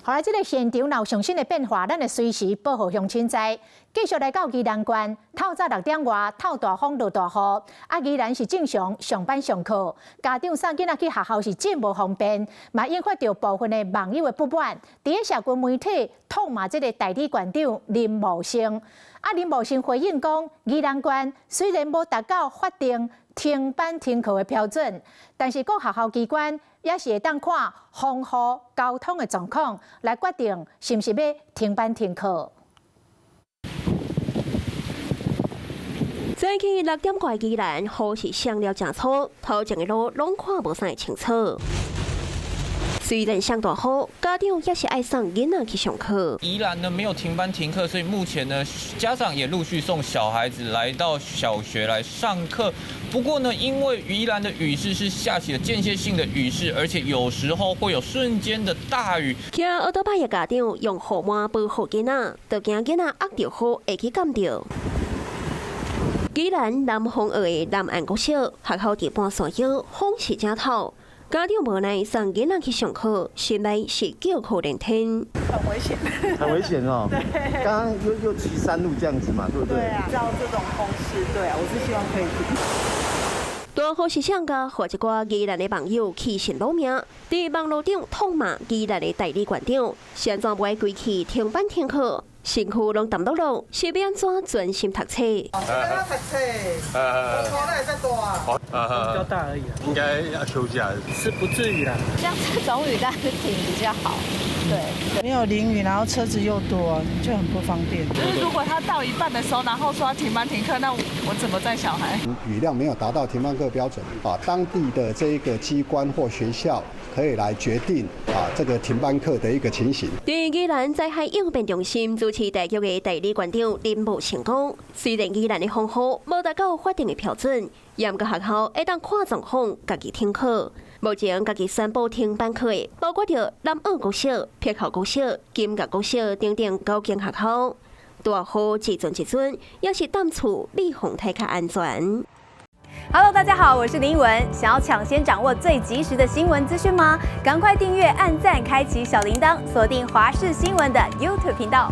后来这个现场有上新的变化，咱会随时报告乡亲知。继续来到宜兰县，透早6点外，透大风落大雨，宜兰是正常上班上课，家长送囡仔去学校是真无方便，嘛引发着部分的网友的不满。伫个社群媒体痛骂这个代理县长林茂生，林茂生回应讲，宜兰县虽然无达到法定停班停课的标准，但是各学校机关也是会当看风雨交通的状况来决定是不是要停班停课。早起6点过宜兰，雨是上了真粗，头前的路拢看无啥清楚。虽然上大雨，家长也是爱送囡仔去上课。宜兰呢没有停班停课，所以目前呢家长也陆续送小孩子来到小学来上课。不过呢，因为宜兰的雨势是下起了间歇性的雨势，而且有时候会有瞬间的大雨。骑奥多巴的家长用雨伞保护囡仔，就惊囡仔握着雨会去感着。宜兰南丰二的南安国小学校伫半山腰，风是真透。家长无奈送囡仔去上课，心内是叫苦连天。很危险，很危险哦。对，刚刚又骑山路这样子嘛，对不对？对啊，照这种风势，对啊，我是希望可以停。大雨是上加，互一寡宜兰的网友气愤落命，伫网络上痛骂宜兰的代理县长，现在不爱规矩停班停课。身躯拢澹落落，是要安怎专心读册？我要读册，我头那也在多啊。比较大而已，应该要休假，是不至于啦。像这种雨，但是停比较好。对，没有淋雨，然后车子又多，就很不方便。就是如果他到一半的时候，然后说要停班停课，那我怎么带小孩？雨量没有达到停班课标准，当地的这一个机关或学校可以来决定这个停班课的一个情形。宜兰灾害应变中心主持大局的代理县长林茂成讲，虽然宜兰的风雨无达到法定的标准，严格学校会当看状况家己停课。目前家己宣布停班课的，包括着南澳国小、碧口国小、金甲国小等等9间学校。大雨一阵一阵，也是担厝避风太较安全。Hello， 大家好，我是林文。想要抢先掌握最及时的新闻资讯吗？赶快订阅、按赞、开启小铃铛，锁定华视新闻的 YouTube 频道。